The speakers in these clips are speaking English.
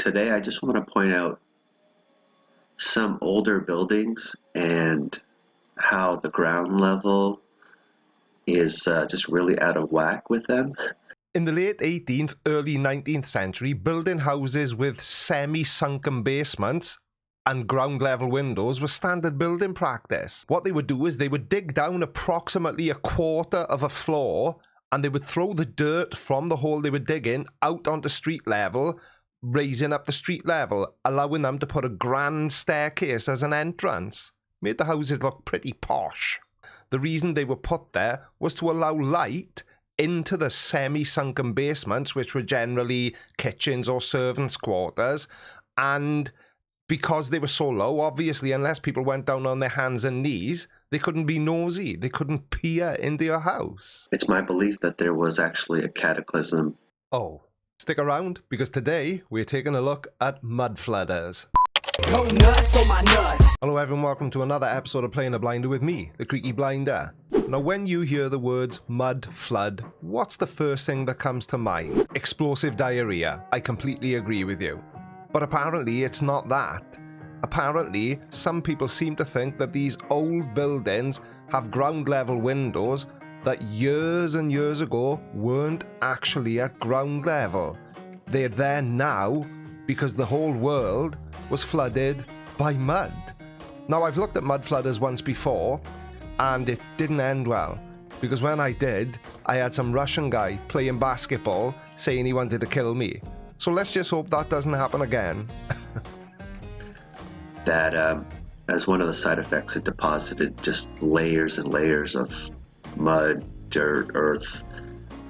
Today I just want to point out some older buildings and how the ground level is just really out of whack with them. In the late 18th, early 19th century, building houses with semi-sunken basements and ground-level windows was standard building practice. What they would do is they would dig down approximately a quarter of a floor and they would throw the dirt from the hole they were digging out onto street level, raising up the street level, allowing them to put a grand staircase as an entrance. Made the houses look pretty posh. The reason they were put there was to allow light into the semi-sunken basements, which were generally kitchens or servants' quarters, and because they were so low, obviously, unless people went down on their hands and knees, they couldn't be nosy. They couldn't peer into your house. It's my belief that there was actually a cataclysm. Oh, stick around, because today we're taking a look at mud flooders. Go nuts on my nuts. Hello everyone, welcome to another episode of Playing a Blinder with me, the Creaky Blinder. Now when you hear the words mud flood, what's the first thing that comes to mind? Explosive diarrhea. I completely agree with you. But apparently it's not that. Apparently, some people seem to think that these old buildings have ground level windows that years and years ago weren't actually at ground level. They're there now because the whole world was flooded by mud. Now I've looked at mud flooders once before and it didn't end well, because when I did, I had some Russian guy playing basketball saying he wanted to kill me. So let's just hope that doesn't happen again. That as one of the side effects, it deposited just layers and layers of mud, dirt, earth,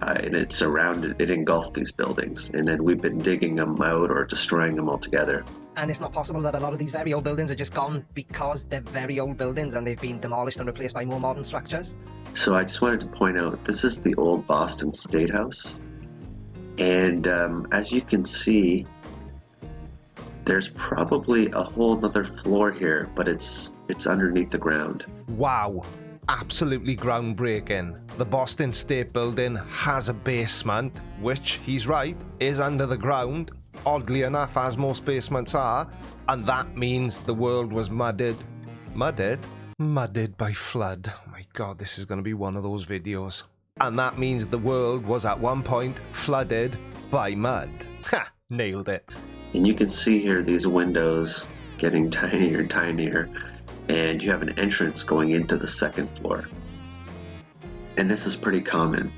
and it engulfed these buildings. And then we've been digging them out or destroying them altogether. And it's not possible that a lot of these very old buildings are just gone because they're very old buildings and they've been demolished and replaced by more modern structures. So I just wanted to point out, this is the old Boston State House. And as you can see, there's probably a whole nother floor here, but it's underneath the ground. Wow, absolutely groundbreaking. The Boston State Building has a basement, which, he's right, is under the ground, oddly enough, as most basements are, and that means the world was mudded by flood. Oh my god, this is going to be one of those videos. And that means the world was at one point flooded by mud. Ha! Nailed it. And you can see here these windows getting tinier and tinier, and you have an entrance going into the second floor. And this is pretty common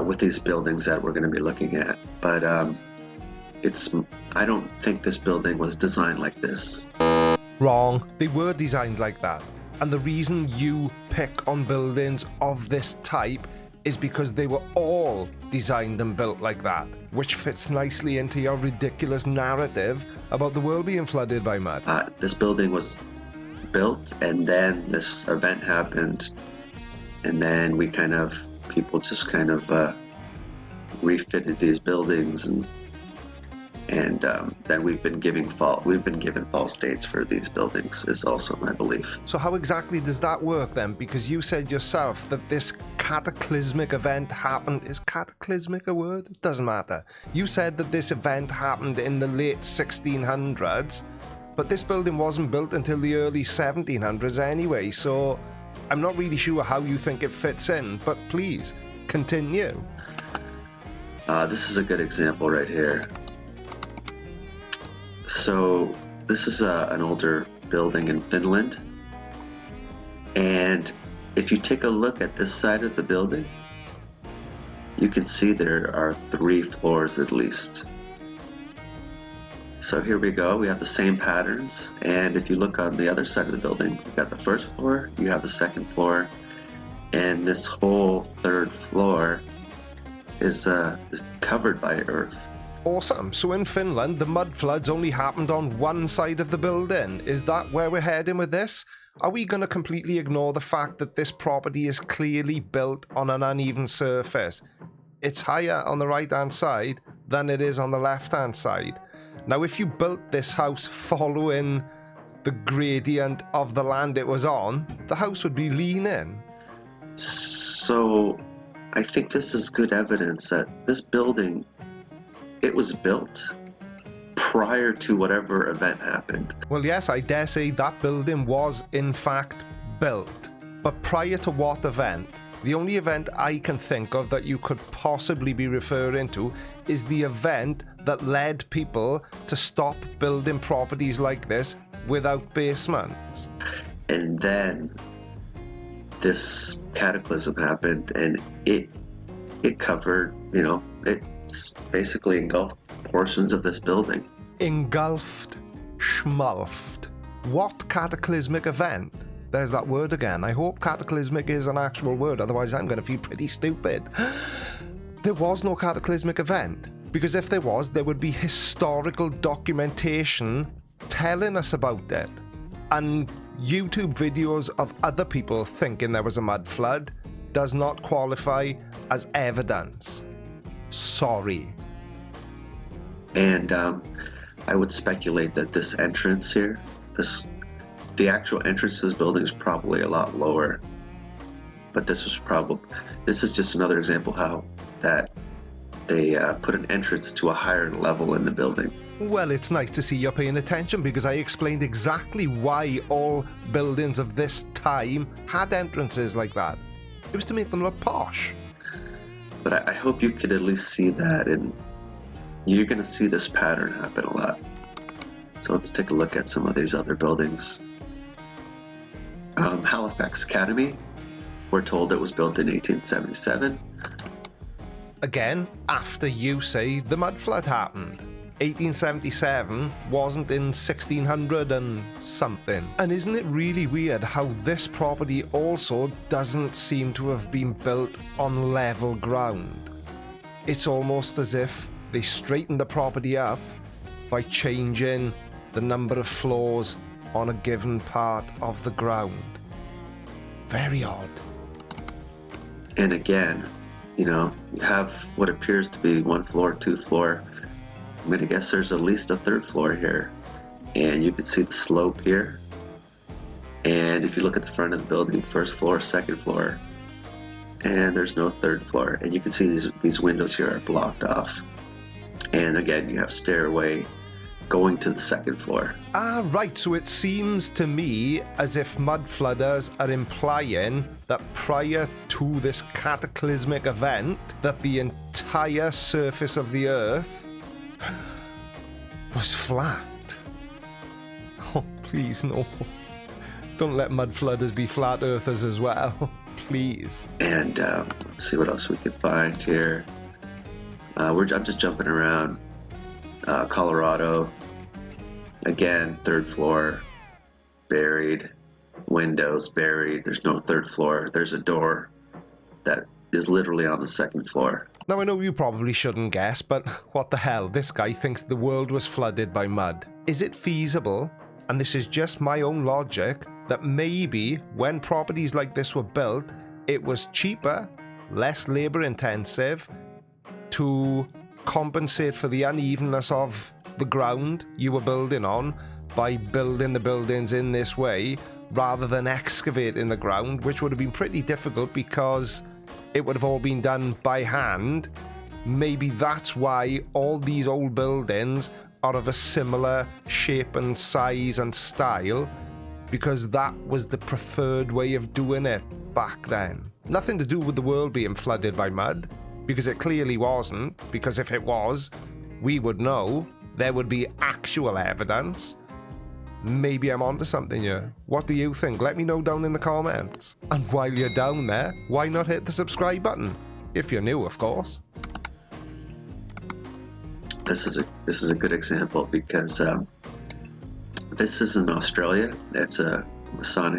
with these buildings that we're going to be looking at. But I don't think this building was designed like this. Wrong. They were designed like that. And the reason you pick on buildings of this type is because they were all designed and built like that, which fits nicely into your ridiculous narrative about the world being flooded by mud. This building was built, and then this event happened, and then people just kind of refitted these buildings, and then we've been given false dates for these buildings, is also my belief. So how exactly does that work then? Because you said yourself that this cataclysmic event happened. Is cataclysmic a word? It doesn't matter. You said that this event happened in the late 1600s, but this building wasn't built until the early 1700s anyway, so I'm not really sure how you think it fits in, but please, continue. This is a good example right here. So this is an older building in Finland, and if you take a look at this side of the building, you can see there are 3 floors at least. So here we go, we have the same patterns, and if you look on the other side of the building, you've got the first floor, you have the second floor, and this whole third floor is covered by earth. Awesome. So in Finland, the mud floods only happened on one side of the building. Is that where we're heading with this? Are we going to completely ignore the fact that this property is clearly built on an uneven surface? It's higher on the right-hand side than it is on the left-hand side. Now, if you built this house following the gradient of the land it was on, the house would be leaning. So I think this is good evidence that this building, it was built prior to whatever event happened. Well, yes, I dare say that building was in fact built. But prior to what event? The only event I can think of that you could possibly be referring to is the event that led people to stop building properties like this without basements. And then this cataclysm happened, and it covered, it's basically engulfed portions of this building. Engulfed, schmulfed. What cataclysmic event? There's that word again. I hope cataclysmic is an actual word, otherwise I'm going to feel pretty stupid. There was no cataclysmic event, because if there was, there would be historical documentation telling us about it. And YouTube videos of other people thinking there was a mud flood does not qualify as evidence. Sorry. And I would speculate that this entrance here, the actual entrance to this building is probably a lot lower. But this is just another example how that they put an entrance to a higher level in the building. Well, it's nice to see you're paying attention, because I explained exactly why all buildings of this time had entrances like that. It was to make them look posh. But I hope you could at least see that, and you're going to see this pattern happen a lot. So let's take a look at some of these other buildings. Halifax Academy, we're told it was built in 1877. Again, after you say the mud flood happened. 1877 wasn't in 1600 and something. And isn't it really weird how this property also doesn't seem to have been built on level ground? It's almost as if they straightened the property up by changing the number of floors on a given part of the ground. Very odd. And again, you have what appears to be 1 floor, 2 floor. I'm going to guess there's at least a 3rd floor here. And you can see the slope here. And if you look at the front of the building, 1st floor, 2nd floor, and there's no 3rd floor. And you can see these windows here are blocked off. And again, you have stairway going to the 2nd floor. Ah, right. So it seems to me as if mud flooders are implying that prior to this cataclysmic event, that the entire surface of the Earth was flat. Oh, please, no. Don't let mud flooders be flat earthers as well. Please. And let's see what else we can find here. I'm just jumping around. Colorado. Again, 3rd floor, buried. Windows buried. There's no 3rd floor. There's a door that is literally on the 2nd floor. Now, I know you probably shouldn't guess, but what the hell? This guy thinks the world was flooded by mud. Is it feasible, and this is just my own logic, that maybe when properties like this were built, it was cheaper, less labor intensive, to compensate for the unevenness of the ground you were building on by building the buildings in this way rather than excavating the ground, which would have been pretty difficult because it would have all been done by hand. Maybe that's why all these old buildings are of a similar shape and size and style, because that was the preferred way of doing it back then. Nothing to do with the world being flooded by mud, because it clearly wasn't, because if it was, we would know. There would be actual evidence. Maybe I'm onto something here. What do you think? Let me know down in the comments. And while you're down there, why not hit the subscribe button? If you're new, of course. This is a good example because this is in Australia. It's a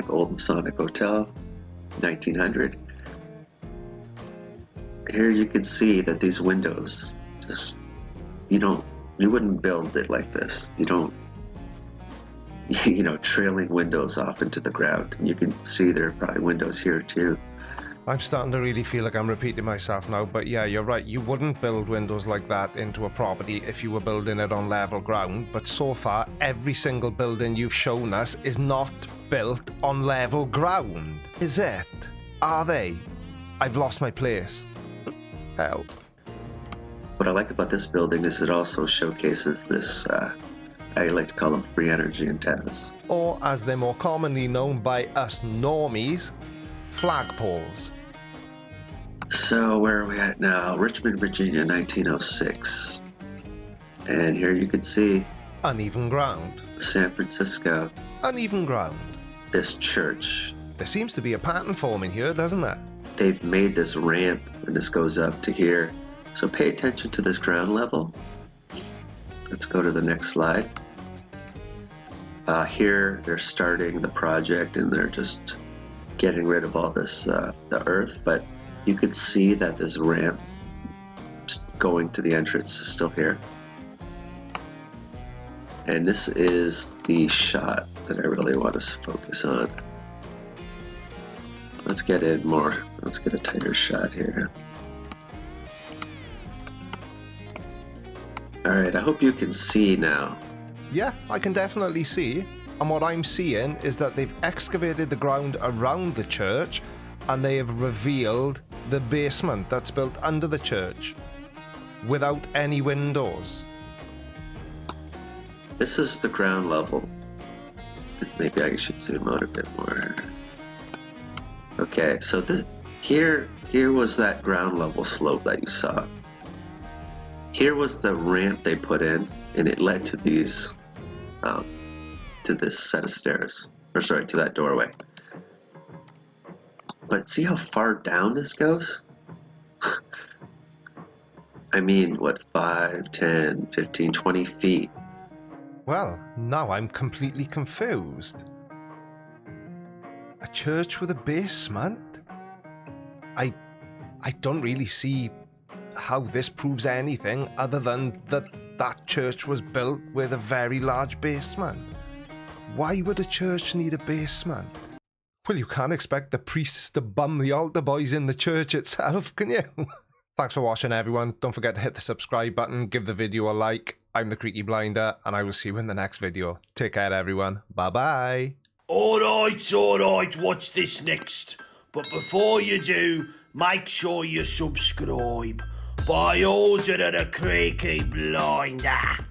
old Masonic hotel, 1900. Here you can see that these windows just you wouldn't build it like this. You don't, trailing windows off into the ground. And you can see there are probably windows here too. I'm starting to really feel like I'm repeating myself now, but yeah, you're right. You wouldn't build windows like that into a property if you were building it on level ground, but so far, every single building you've shown us is not built on level ground. Is it? Are they? I've lost my place. Help. what I like about this building is it also showcases this, I like to call them free energy antennas. Or, as they're more commonly known by us normies, flagpoles. So where are we at now? Richmond, Virginia, 1906. And here you can see Uneven ground. San Francisco, Uneven ground. this church. There seems to be a pattern forming here, doesn't there? They've made this ramp and this goes up to here. So pay attention to this ground level. Let's go to the next slide. Here they're starting the project and they're just getting rid of all this, the earth, but you can see that this ramp going to the entrance is still here. And this is the shot that I really want us to focus on. Let's get in more. Let's get a tighter shot here. Alright, I hope you can see now. Yeah, I can definitely see. And what I'm seeing is that they've excavated the ground around the church and they have revealed the basement that's built under the church without any windows. This is the ground level. Maybe I should zoom out a bit more. Okay, so here was that ground level slope that you saw. Here was the ramp they put in, and it led to these, to this set of stairs. Or sorry, to that doorway. But see how far down this goes? I mean, what, 5, 10, 15, 20 feet? Well, now I'm completely confused. A church with a basement? I don't really see how this proves anything other than that church was built with a very large basement. Why would a church need a basement? Well, you can't expect the priests to bum the altar boys in the church itself, can you? Thanks for watching, everyone. Don't forget to hit the subscribe button, give the video a like. I'm the Creaky Blinder, and I will see you in the next video. Take care, everyone. Bye-bye. Alright, watch this next. But before you do, make sure you subscribe. By order of the Creaky Blinder.